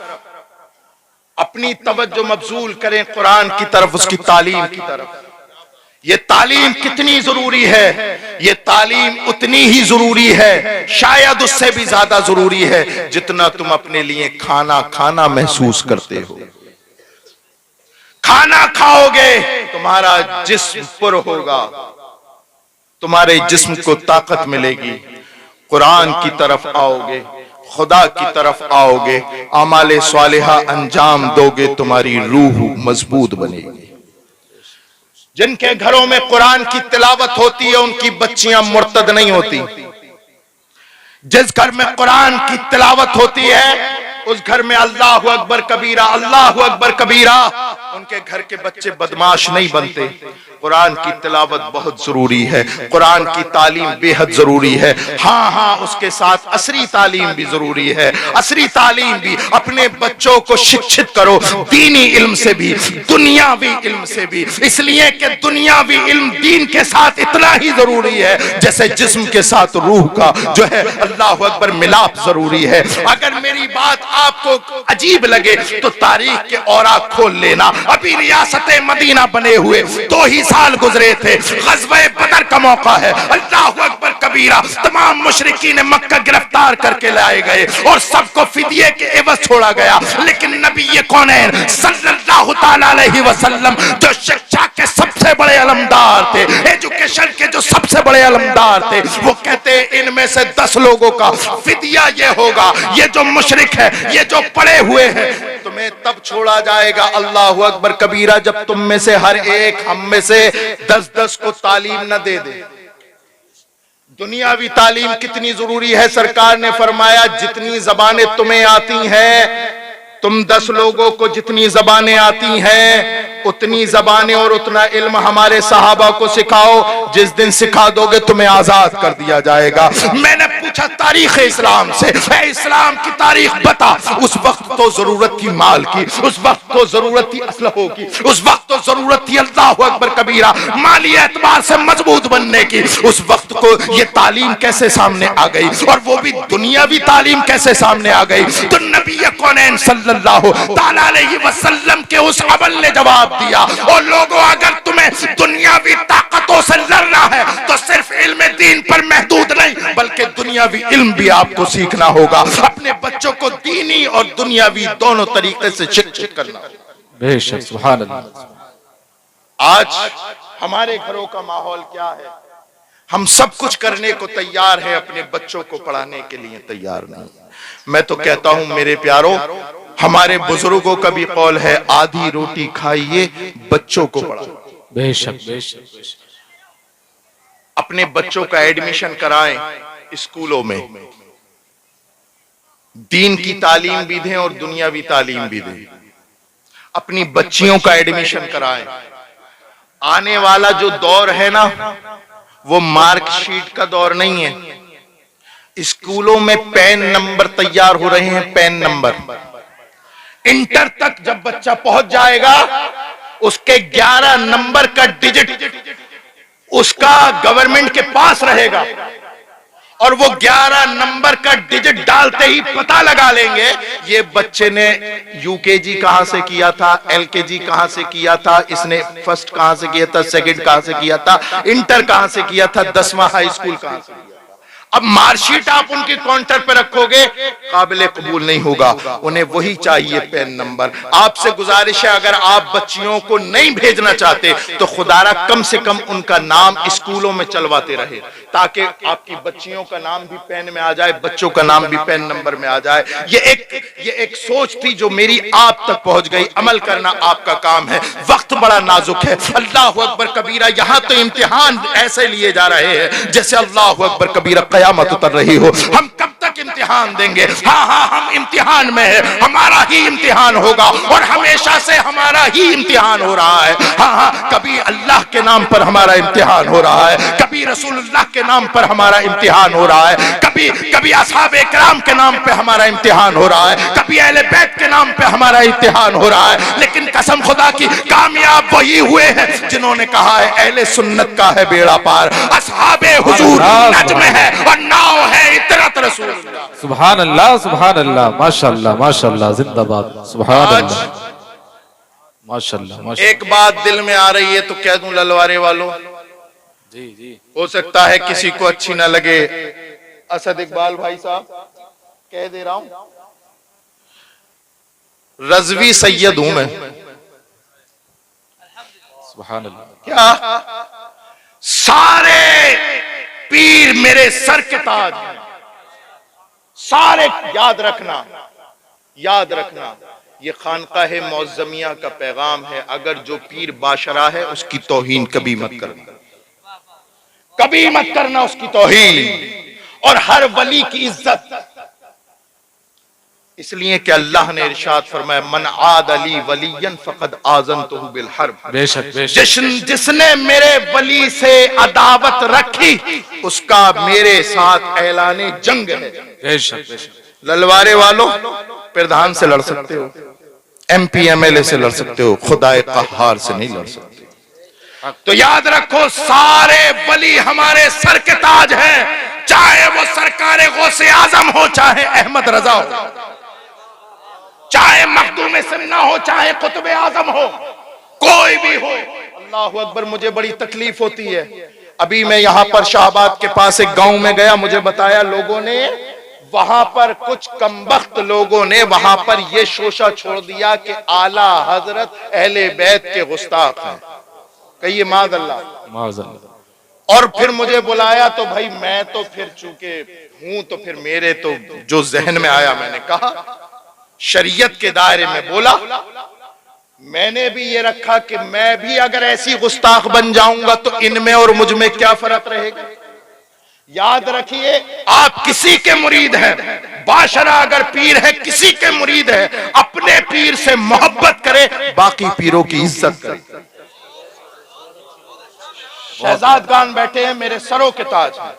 अपनी तवज्जो मबजूल करें, कुरान की तरफ, उसकी तालीम की तरफ। ये तालीम कितनी जरूरी है, ये तालीम उतनी ही जरूरी है, शायद उससे भी ज्यादा जरूरी है जितना तुम अपने लिए खाना महसूस करते हो। खाना खाओगे तुम्हारा जिस्म पुर होगा, तुम्हारे जिस्म को ताकत मिलेगी। कुरान की तरफ आओगे, खुदा की तरफ आओगे, आमाले स्वालिहा अंजाम दोगे, तुम्हारी रूह मजबूत बनेगी। जिनके घरों में कुरान की तिलावत होती है उनकी बच्चियां मुर्तद नहीं होती। जिस घर में कुरान की तिलावत होती है उस घर में अल्लाह अकबर कबीरा, अल्लाह अकबर कबीरा, उनके घर के बच्चे बदमाश नहीं बनते। कुरान की तिलावत बहुत जरूरी है, कुरान की तालीम बेहद जरूरी है। हाँ, उसके साथ असरी तालीम भी जरूरी है। असरी तालीम भी, अपने बच्चों को शिक्षित करो दीनी इल्म से भी, दुनियावी इल्म से भी, इसलिए कि दुनियावी इल्म दीन के साथ इतना ही जरूरी है जैसे जिस्म के साथ रूह का जो है अल्लाह अकबर मिलाप जरूरी है। अगर मेरी बात आपको अजीब लगे तो तारीख के औराक खोल लेना। अभी रियासत मदीना बने हुए 2 ही साल गुजरे थे, ग़ज़वे बदर का मौका है। अल्लाह अकबर कबीरा, तमाम मुशरिकीन मक्का गिरफ्तार करके लाए गए और सबको फिदिये के एवज छोड़ा गया। लेकिन नबी कौनैन सल्लल्लाहु तआला अलैहि वसल्लम जो शिक्षा के सबसे बड़े अलमदार थे, एजुकेशन के जो सबसे बड़े अलमदार थे, वो कहते इनमें से 10 लोगों का फिदिया ये होगा, ये जो मुशरिक है, ये जो पड़े हुए हैं, तुम्हें तब छोड़ा जाएगा अल्लाह अकबर कबीरा जब तुम में से हर एक हम में से 10-10 को तालीम न दे दे। दुनियावी तालीम कितनी जरूरी है, सरकार ने फरमाया जितनी जबानें तुम्हें आती हैं, तुम 10 लोगों को जितनी जबानें आती हैं उतनी जबानें और उतना इल्म हमारे सहाबा को सिखाओ। जिस दिन सिखा दोगे तुम्हें आजाद कर दिया जाएगा। मैंने पूछा तारीख इस्लाम से, इस्लाम की तारीख बता। उस वक्त तो जरूरत थी माल की, उस वक्त तो जरूरत थी असलहों की, उस वक्त तो जरूरत थी अल्लाह अकबर कबीरा माली एतबार से मजबूत बनने की। उस वक्त को ये तालीम कैसे सामने आ गई, और वो भी दुनियावी तालीम कैसे सामने आ गई। तो नबी कौनैन सल्लल्लाहु तआला अलैहि वसल्लम के उस अमल ने जवाब दिया। और लोगों, अगर तुम्हें दुनियावी ताकतों से लड़ना है तो सिर्फ इल्म दीन पर महदूद नहीं बल्कि दुनियावी इल्म भी आपको सीखना होगा। अपने बच्चों को दीनी और दुनियावी दोनों तरीके से शिक्षित करना। बेशक, सुभान अल्लाह। आज हमारे घरों का माहौल क्या है? हम सब कुछ करने को तैयार है, अपने बच्चों को पढ़ाने के लिए तैयार नहीं। मैं तो कहता हूं मेरे प्यारों, हमारे बुजुर्गों का भी कौल है, आधी रोटी खाइए, बच्चों को पढ़ाओ। बेशक बेशक बेशक। अपने बच्चों का एडमिशन कराएं स्कूलों में, दीन की तालीम भी दें और दुनियावी तालीम भी दें। अपनी बच्चियों का एडमिशन कराएं। आने वाला जो दौर है ना, वो मार्कशीट का दौर नहीं है। स्कूलों में पेन नंबर तैयार हो रहे हैं, पेन नंबर। इंटर तक जब बच्चा पहुंच जाएगा, उसके 11 नंबर का डिजिट उसका गवर्नमेंट के पास रहेगा, और वो 11 नंबर का डिजिट डालते ही पता लगा लेंगे ये बच्चे ने यूकेजी कहां से किया था, एलकेजी कहां से किया था, इसने फर्स्ट कहां से किया था, सेकंड कहां से किया था, इंटर कहां से किया था, 10वां हाई स्कूल कहां से किया था। अब मार्कशीट आप उनके काउंटर पे रखोगे, काबिले कबूल नहीं होगा। उन्हें वही चाहिए, पेन नंबर। आपसे गुजारिश है, अगर आप बच्चियों को नहीं भेजना चाहते तो खुदारा कम से कम उनका नाम स्कूलों में चलवाते रहे, ताकि आपकी बच्चियों का नाम भी पेन में आ जाए, बच्चों का नाम भी पेन नंबर में आ जाए। ये एक सोच थी जो मेरी आप तक पहुंच गई। अमल करना आपका काम है। वक्त बड़ा नाजुक है। अल्लाह अकबर कबीरा। यहां तो इम्तिहान ऐसे लिए जा रहे हैं जैसे अल्लाह अकबर कबीरा कयामत उतर रही हो। हम कब तक इम्तिहान देंगे? हाँ, हम इम्तिहान में है, हमारा ही इम्तिहान होगा, और हमेशा से हमारा ही इम्तिहान हो रहा है। हाँ, कभी अल्लाह के नाम पर हमारा इम्तिहान हो रहा है, कभी रसूलुल्लाह के नाम पर हमारा इम्तिहान हो रहा है, कभी असहाबे किराम के नाम पे हमारा इम्तिहान हो रहा है, कभी अहले बैत के नाम पे हमारा इम्तिहान हो रहा है। लेकिन कसम खुदा की, कामयाब वही हुए हैं जिन्होंने कहा है अहले सुन्नत का है बेड़ा पार, असहाबे हुजूर नज्म है और नाव है इतरत रसूल। सुभान अल्लाह, सुभान अल्लाह, माशाअल्लाह माशाअल्लाह, जिंदाबाद, सुभान अल्लाह, माशाअल्लाह माशाअल्लाह। एक बात दिल में आ रही है तो कह दूं ललवारे वालों, जी जी, हो सकता है किसी को अच्छी ना लगे। असद इकबाल भाई साहब, कह दे रहा हूं, रज़वी सैयद हूं मैं। सुभान अल्लाह। क्या सारे पीर मेरे सर के ताज हैं, सारे। याद रखना, याद रखना, ये खानकाह मौज़मिया का पैगाम है। अगर जो पीर बाशरा है उसकी तौहीन कभी मत करना, कभी मत करना उसकी तौहीन। और हर वली की इज्जत, इसलिए कि अल्लाह ने इरशाद फरमाया, मन आद अली वलियन फक़द आज़नतुहु बिल हर्ब। बेशक बेशक। जिसने मेरे वली से अदावत रखी उसका मेरे साथ ऐलाने जंग है। बेशक बेशक। ललवारे वालों, प्रधान से लड़ सकते हो, MP MLA से लड़ सकते हो, खुदाए कहार से नहीं लड़ सकते। तो याद रखो, सारे वली हमारे सर के ताज हैं, चाहे वो सरकारे गौसे आजम हो, चाहे अहमद रजा हो, चाहे मखदूम सन्ना हो, चाहे कुतुब आजम हो, कोई भी हो। अल्लाह अकबर। मुझे बड़ी तकलीफ होती है। अभी मैं यहाँ पर शाहबाद के पास एक गांव में गया, मुझे बताया लोगों ने, वहां पर कुछ कमबख्त लोगों ने वहां पर यह शोशा छोड़ दिया कि आला हजरत अहले बैत के गुस्ताख हैं। कहिए माज़अल्लाह। और फिर मुझे बुलाया तो भाई मैं तो फिर चूंकि हूं तो फिर मेरे तो जो जहन में आया मैंने कहा, शरीयत के दायरे में बोला। मैंने भी ये रखा कि मैं भी अगर ऐसी गुस्ताख बन जाऊंगा तो इनमें और मुझ में क्या फर्क रहेगा। याद रखिए, आप किसी के मुरीद हैं, बाशरा अगर पीर है किसी के मुरीद है, अपने पीर से मोहब्बत करे, बाकी पीरों की इज्जत करे। शहजाद खान बैठे हैं, मेरे सरों के ताज हैं।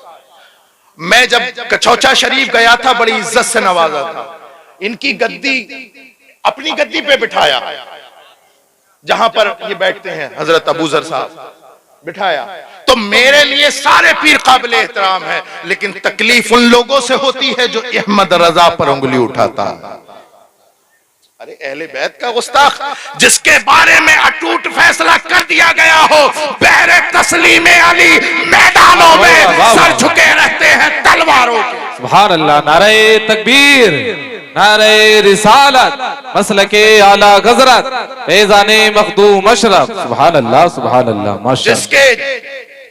मैं जब कचौचा शरीफ गया था, बड़ी इज्जत से नवाजा था। इनकी गद्दी, अपनी गद्दी पे बिठाया जहां पर ये बैठते हैं, हजरत अबू जर साहब बिठाया। तो मेरे लिए सारे पीर काबिल एहतराम है, लेकिन तकलीफ उन लोगों से होती है जो अहमद रजा पर उंगली उठाता है। अरे अहले बैत का गुस्ताख, जिसके बारे में अटूट फैसला कर दिया गया हो, बहरे तस्लीम अली मैदानों में सर झुके रहते हैं तलवारों के। सुभान अल्लाह। नारे तकबीर, नारे रिसालत, मसलके आला गजरत, फैज़ाने मखदूम अशरफ। सुभान अल्लाह, सुभान अल्लाह, माशाअल्लाह।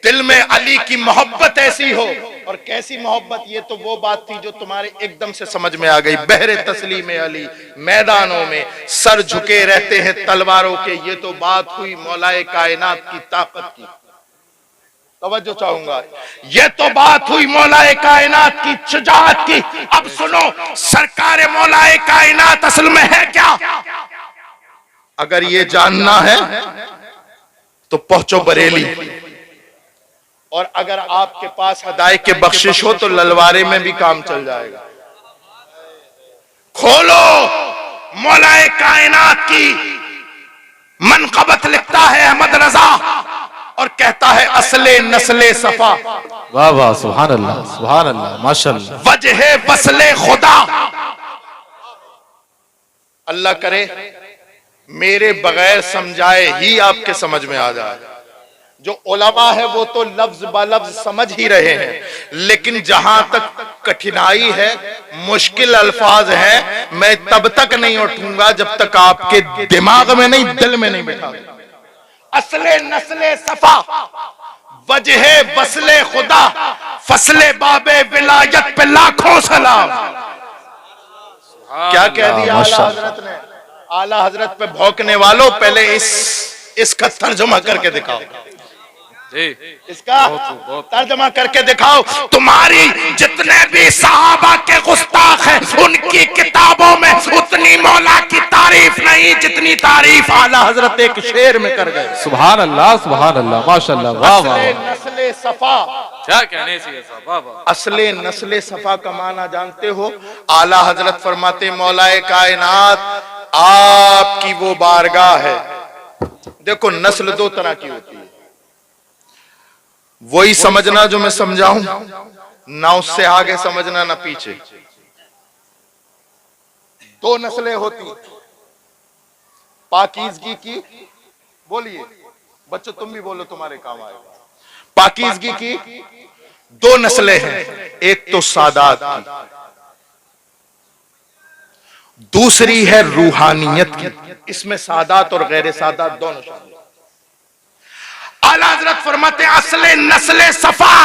दिल में अली की मोहब्बत ऐसी हो। और कैसी मोहब्बत, ये तो वो बात थी जो तुम्हारे एकदम से समझ में आ गई। बहरे तस्लीम अली मैदानों में सर झुके रहते हैं तलवारों के, ये तो बात हुई मौलाए कायनात की ताकत की। तवज्जो चाहूंगा, ये तो बात हुई मौलाए कायनात की शुजाअत की। अब सुनो, सरकार मौलाए कायनात असल में है क्या? अगर ये जानना है तो पहुंचो बरेली, और अगर आपके पास हदायत के बख्शिश हो तो ललवारे में भी काम चल जाएगा। खोलो मौलाए कायनात की मनक़बत, लिखता है अहमद रजा और कहता है असले नस्ले सफा। वाह वाह, सुभान अल्लाह, सुभान अल्लाह, माशाअल्लाह। वजह वसले खुदा, अल्लाह करे मेरे बगैर समझाए ही आपके समझ में आ जाए। जो उलमा है वो तो लफ्ज ब लफ्ज समझ ही रहे हैं, लेकिन जहां तक कठिनाई है, मुश्किल अल्फाज है, मैं तब तक नहीं उठूंगा जब तक आपके दिमाग में नहीं, दिल में नहीं बैठा। असले नस्ले सफा, वजह वसले खुदा, फसले बाबे विलायत पे लाखों सलाम। क्या कह दिया आला हजरत ने? आला हजरत पे भौंकने वालों, पहले इसका तर्जुमा करके दिखाओ, इसका तर्जुमा करके दिखाओ। तुम्हारी जितने भी सहाबा के गुस्ताख हैं, उनकी किताबों में उतनी मौला की तारीफ नहीं जितनी तारीफ आला हजरत एक शेर में कर गए। सुभान अल्लाह, सुभान अल्लाह, माशाअल्लाह, वाह वाह। नस्ले सफा, क्या कहने से साहब, वाह वाह। असले नस्ले सफा का माना जानते हो? आला हजरत फरमाते मौलाए कायनात आपकी वो बारगाह है। देखो, नस्ल दो तरह की होती है, वही समझना जो मैं समझाऊं, ना उससे आगे समझना ना पीछे। दो नस्लें होती, पाकीज़गी की, बोलिए बच्चों तुम भी बोलो, तुम्हारे काम आएगा। पाकीज़गी की दो नस्लें हैं, एक तो सादात की, दूसरी है रूहानियत की। इसमें सादात और गैर सादात दोनों शामिल। आला हजरत फरमाते असले नस्ले सफा,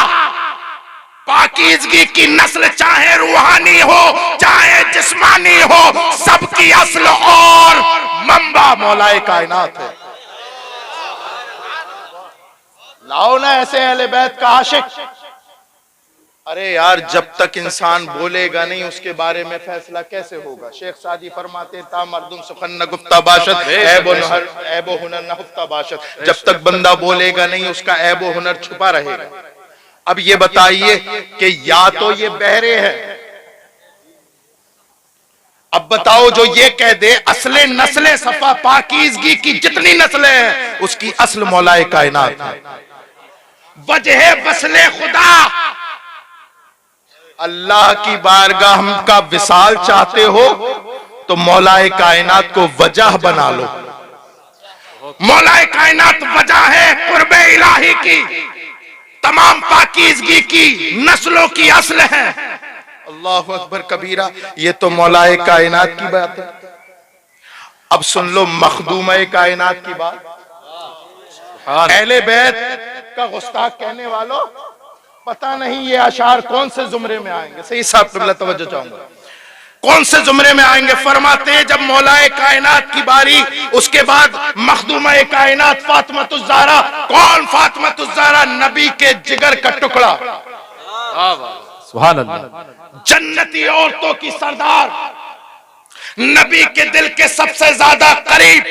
पाकीज़गी की नस्ल चाहे रूहानी हो चाहे जिस्मानी हो, सबकी असल और मंबा मौलाए कायनात है। लाओ ना ऐसे अहले बैत का आशिक। अरे यार, जब तक इंसान बोलेगा नहीं उसके बारे में फैसला कैसे होगा? शेख सादी फरमाते ता मर्दुम सुखन न गुफ्ता बाशत, ऐबो हुनर न हुफ्ता बाशत। जब तक बंदा बोलेगा नहीं उसका ऐबो हुनर छुपा रहेगा। अब ये बताइए कि या तो ये बहरे हैं, अब बताओ जो ये कह दे असले नस्ले सफा, पाकीज़गी की जितनी नस्लें हैं उसकी असल मौलाए कायनात है। वजह वसले खुदा, अल्लाह की बारगाह का विसाल चाहते हो तो मौलाए कायनात को वजह बना लो। मौलाए कायनात वजह है कुर्बे इलाही की, तमाम पाकीज़गी की नस्लों की असल है। अल्लाहु अकबर कबीरा, ये तो मौलाए कायनात की बात है। अब सुन लो मखदूमे कायनात की बात। अहले बैत का गुस्ताख कहने वालों, पता नहीं ये अशार कौन से जुमरे में आएंगे। सही साहब क़िबला तवज्जो चाहूंगा, कौन से जुमरे में आएंगे? फरमाते हैं जब मौलाए कायनात की बारी, उसके बाद मखदूमा कायनात फातिमातुज़ ज़हरा। कौन फातिमातुज़ ज़हरा? नबी के जिगर का टुकड़ा, सुभान अल्लाह, जन्नती औरतों की सरदार, नबी के दिल के सबसे ज्यादा करीब।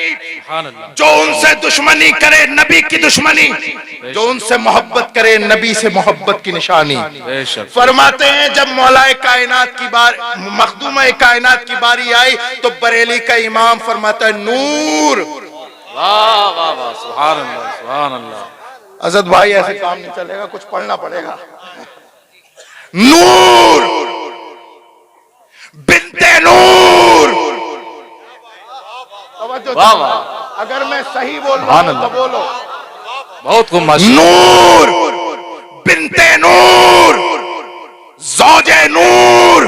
जो उनसे दुश्मनी करे नबी की दुश्मनी, जो उनसे मोहब्बत करे नबी से मोहब्बत की निशानी। फरमाते हैं जब मौलाए कायनात की बार, मखदूमा कायनात की बारी आई तो बरेली का इमाम फरमाता है नूर। वाह वाह वाह, सुभान अल्लाह, सुभान अल्लाह। असद भाई ऐसे काम नहीं चलेगा, कुछ पढ़ना पड़ेगा। नूर बिन्ते नूर। वाह वाह, अगर मैं सही बोल रहा हूं तो बोलो। बहुत खूब। नूर बिन्ते नूर, ज़ौजे नूर,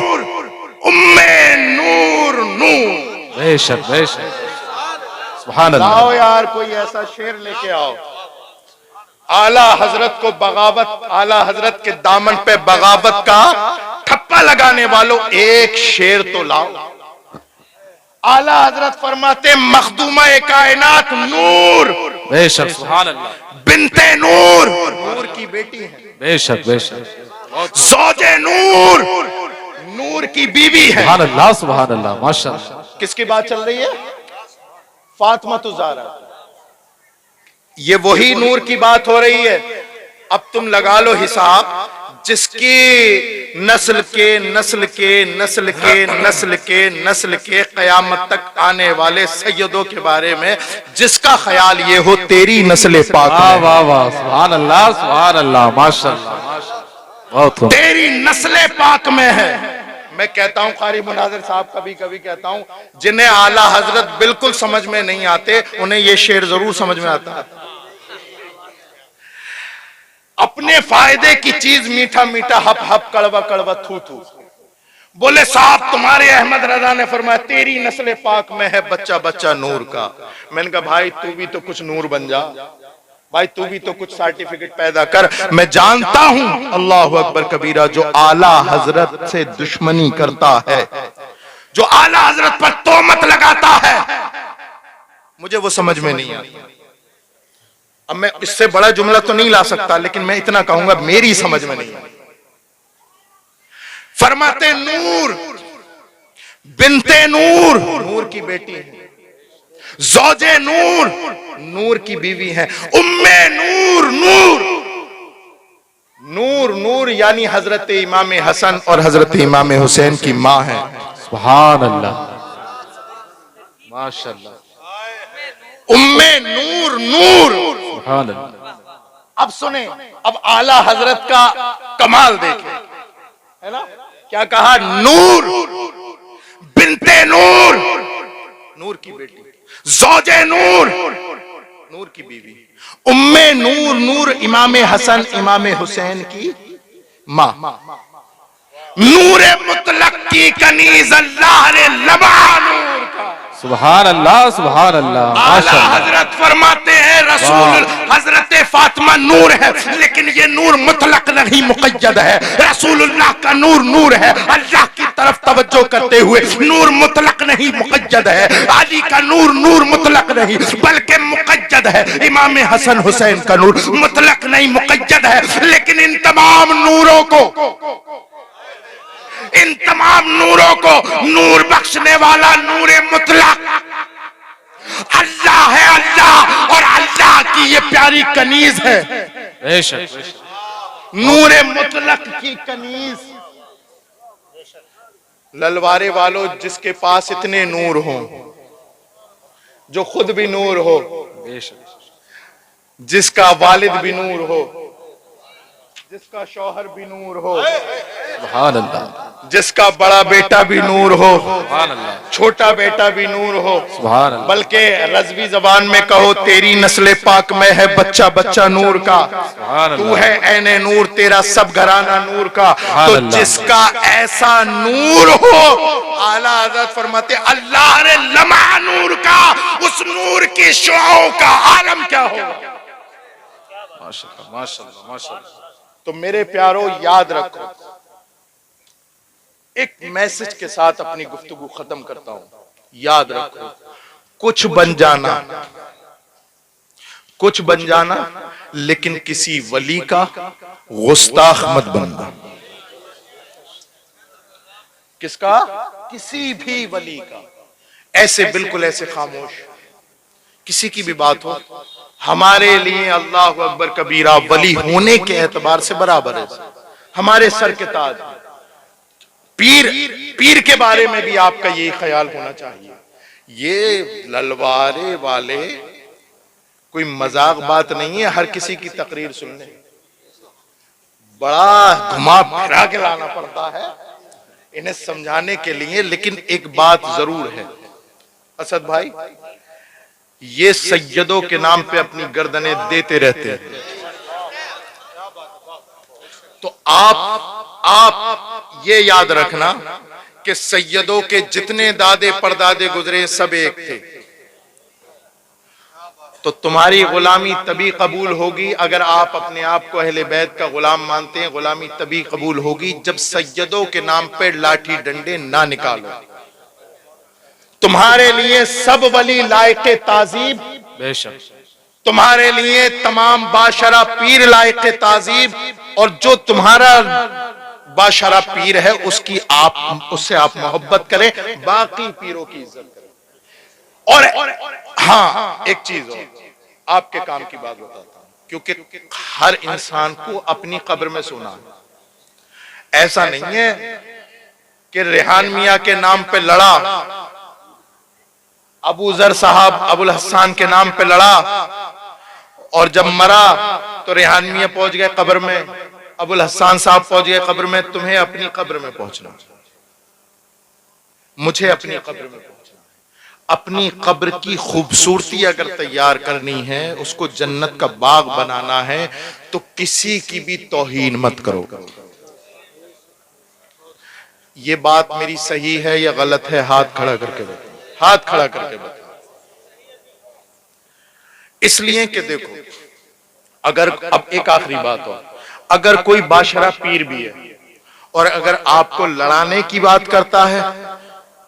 उम्मे नूर नूर। बेशक बेशक, सुभान अल्लाह। आओ यार कोई ऐसा शेर लेके आओ। आला हजरत को बगावत, आला हजरत के दामन पे बगावत का ठप्पा लगाने वालों एक शेर तो लाओ। आला हजरत फरमाते मखदूमा कायनात नूर, बेशक सुभान अल्लाह, बिनते नूर, नूर की बेटी है, बेशक बेशक, ज़ौजे नूर, नूर की बीवी है। सुभान अल्लाह सुभान अल्लाह, माशाअल्लाह। किसकी बात चल रही है? फातिमा ज़हरा। ये वही नूर की बात हो रही है। अब तुम लगा लो हिसाब, जिसकी नस्ल के नस्ल के नस्ल के नस्ल के नस्ल के कयामत तक आने वाले सैयदों के बारे में जिसका ख्याल ये हो तेरी नस्ल पाक वाह में, वाह वाह, सुभान अल्लाह माशाअल्लाह, बहुत तेरी नस्ल पाक में है। मैं कहता हूं, कारी मुनाजिर साहब कभी कभी कहता हूं, जिन्हें आला हजरत बिल्कुल समझ में नहीं आते उन्हें ये शेर जरूर समझ में आता है। अपने फायदे की चीज मीठा मीठा हप हप कड़वा कड़वा थू थू। बोले साहब तुम्हारे अहमद रजा ने फरमाया तेरी नस्ल पाक में है बच्चा बच्चा नूर का। मैंने कहा भाई तू भी तो कुछ नूर बन जा, भाई तू भी तो कुछ सर्टिफिकेट पैदा कर। मैं जानता हूं अल्लाह अकबर कबीरा, जो आला हजरत से दुश्मनी करता है, जो आला हजरत पर तोहमत लगाता है, मुझे वो समझ में नहीं आता। अब मैं इससे बड़ा जुमला तो नहीं ला सकता, लेकिन मैं इतना कहूंगा मेरी समझ में नहीं आई। फरमाते नूर, बिनते नूर, नूर की बेटी है, ज़ौजे नूर, नूर की बीवी है, उम्मे नूर, नूर, नूर नूर यानी हजरत इमाम हसन और हजरत इमाम हुसैन की मां है। सुभान अल्लाह माशाअल्लाह, उम्मे नूर, नूर, सुभान अल्लाह। अब सुने, अब आला हजरत का कमाल देखे, है ना? क्या कहा? नूर, बिनते नूर, नूर की बेटी, ज़ौजे नूर, नूर की बीवी, उम्मे नूर, नूर इमाम हसन इमाम हुसैन की मां, नूरे मुतलक की कनीज अल्लाह ने लबा नूर का। सुभान अल्लाह आला हजरत फरमाते हैं रसूल हजरत फातिमा नूर है, लेकिन ये नूर मुतलक नहीं मुक़य्यद है। रसूलुल्लाह का नूर नूर है, अल्लाह की तरफ तवज्जो करते हुए नूर मुतलक नहीं मुक़य्यद है। अली का नूर नूर मुतलक नहीं बल्कि मुक़य्यद है। इमाम हसन हुसैन का नूर मुतलक नहीं मुक़य्यद है। लेकिन इन तमाम नूरों को, इन तमाम नूरों को नूर बख्शने वाला नूरे मुतलक अल्लाह है, अल्लाह, और अल्लाह की ये प्यारी कनीज है। नूरे मुतलक की कनीज। ललवारे वालों, जिसके पास इतने नूर हो, जो खुद भी नूर हो, जिसका वालिद भी नूर हो, जिसका शौहर भी नूर हो, सुभान अल्लाह, जिसका बड़ा बेटा भी नूर हो, सुभान अल्लाह, छोटा बेटा भी नूर हो, सुभान अल्लाह, बल्कि रज़वी जबान में कहो तेरी नस्ल पाक में है बच्चा बच्चा नूर का, तू है ऐने नूर, तेरा सब घराना नूर का। तो जिसका ऐसा नूर हो, आला हज़रत फरमाते अल्लाह ने लम्हा नूर का, उस नूर की शुआओं का आलम क्या होगा। माशाअल्लाह माशाअल्लाह माशाअल्लाह। तो मेरे प्यारो याद रखो, एक मैसेज के साथ अपनी गुफ्तगू खत्म करता हूं। याद रखो, कुछ बन जाना, कुछ बन जाना, लेकिन किसी वली का गुस्ताख मत बनना। किसका? किसी भी वली का। ऐसे बिल्कुल ऐसे खामोश, किसी की भी बात हो, हमारे लिए अल्लाह अकबर कबीरा वली होने के एतबार से बराबर है। हमारे सर के ताज पीर, पीर के बारे में भी आपका यही ख्याल होना चाहिए। ये ललवारे वाले कोई मजाक बात नहीं है, हर किसी की तकरीर सुनने बड़ा घुमा फिरा के लाना पड़ता है इन्हें समझाने के लिए। लेकिन एक बात जरूर है असद भाई, ये सैयदों के नाम पे अपनी गर्दनें देते रहते हैं। तो आप ये याद रखना कि सैयदों के जितने दादे परदादे गुजरे सब एक थे। तो तुम्हारी गुलामी तभी कबूल होगी अगर आप अपने आप को अहले बैत का गुलाम मानते हैं। गुलामी तभी कबूल होगी जब सैयदों के नाम पे लाठी डंडे ना निकालो। तुम्हारे लिए सब वली लायके ताजीब, बेशक तुम्हारे लिए तमाम बाशरा पीर लायके ताजीब, और जो तुम्हारा बाशरा पीर है उससे आप मोहब्बत करें, बाकी पीरों की इज्जत करें। और हाँ, एक चीज और आपके काम की बात बताता हूं, क्योंकि हर इंसान को अपनी कब्र में सोना है। ऐसा नहीं है कि रेहान मियां के नाम पे लड़ा, अबू जर साहब अबुल हसन के नाम पे लड़ा, और जब मरा तो रेहान मियां पहुंच गए कब्र में, अबुल हसन साहब पहुंच गए कब्र में। तुम्हें अपनी कब्र में पहुंचना, मुझे अपनी कब्र में पहुंचना। अपनी कब्र की खूबसूरती अगर तैयार करनी है, उसको जन्नत का बाग बनाना है, तो किसी की भी तौहीन मत करो। ये बात मेरी सही है या गलत है? हाथ खड़ा करके बताओ, हाथ खड़ा करके बताओ। इसलिए कि देखो, अगर अब एक आखिरी बात हो, अगर कोई बाशरा पीर भी है और अगर आपको लड़ाने की बात करता है,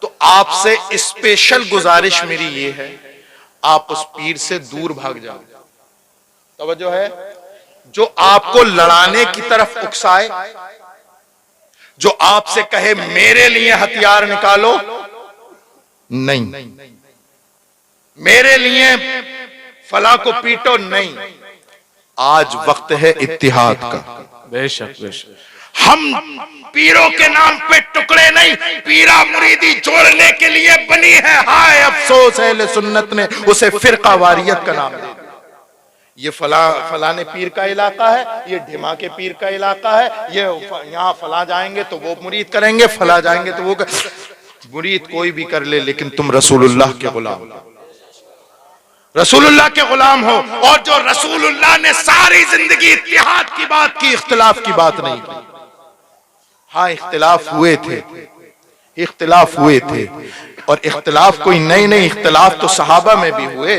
तो आपसे स्पेशल गुजारिश मेरी ये है, आप उस पीर से दूर भाग जाओ। तवज्जो है? जो आपको लड़ाने की तरफ उकसाए, जो आपसे कहे मेरे लिए हथियार निकालो, नहीं, मेरे लिए फला को पीटो, नहीं। आज वक्त है इत्तिहाद का। बेशक बेशक। हम पीरों के नाम पे टुकड़े नहीं, पीरा मुरीदी जोड़ने के लिए बनी है। हाय अफसोस, अहले सुन्नत ने उसे फिरका वारियत का नाम दे दिया। ये फलाने पीर का इलाका है, ये ढिमा के पीर का इलाका है, ये यहाँ फला जाएंगे तो वो मुरीद करेंगे, फला जाएंगे तो वो मुरीद कोई भी कर ले, लेकिन तुम रसूलुल्लाह के गुलाम, रसूलुल्लाह के गुलाम हो। और जो रसूलुल्लाह ने सारी जिंदगी इत्तिहाद की बात की, इख्तिलाफ की बात नहीं की। हाँ, इख्तिलाफ हुए थे, इख्तिलाफ हुए थे, और इख्तिलाफ कोई नए नए इख्तिलाफ तो सहाबा में भी हुए,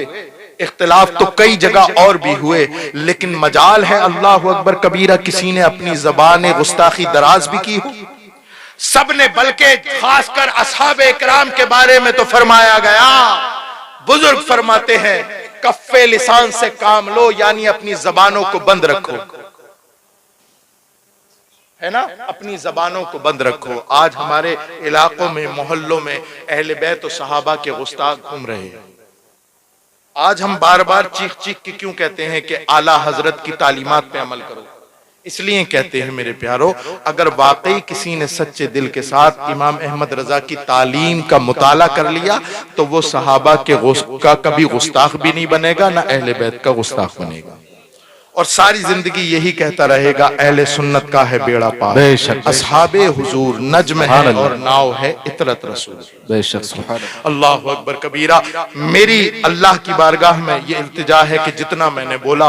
इख्तिलाफ तो कई जगह और भी हुए, लेकिन मजाल है अल्लाह अकबर कबीरा किसी ने अपनी जबान गुस्ताखी दराज भी की हो। सबने, बल्कि खासकर असहाबे इकराम के बारे में तो फरमाया गया, बुजुर्ग फरमाते हैं, कफ्फे लिसान से काम लो, यानी अपनी जबानों को बंद रखो, है ना, अपनी जबानों को बंद रखो। आज हमारे इलाकों में, मोहल्लों में अहले बैत और सहाबा के गुस्ताख घूम रहे हैं। आज हम बार बार चीख चीख के क्यों कहते हैं कि आला हजरत की तालीमात पे अमल करो? इसलिए कहते हैं मेरे प्यारो, अगर वाकई किसी ने सच्चे दिल के साथ इमाम अहमद रजा की तालीम का मुताला कर लिया, तो वो सहाबा का कभी गुस्ताख भी नहीं बनेगा, ना अहले बैत का गुस्ताख बनेगा, और सारी जिंदगी यही कहता रहेगा, अहले सुन्नत का है बेड़ा पार, असहाबे हुजूर नज्म है और नाव है इतरत रसूल। बेशक। अल्लाह अकबर कबीरा। मेरी अल्लाह की बारगाह में ये इल्तिजा है कि जितना मैंने बोला,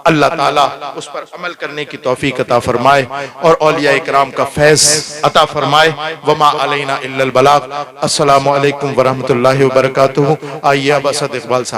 अल्लाह ताला उस पर अमल करने की तौफीक अता फरमाए और औलिया इकराम का फैज़ अता फरमाए। वमा अलैना इल्लल बलाग। अस्सलामु अलैकुम व रहमतुल्लाहि व बरकातुहू। आइए अब असद इकबाल साहब।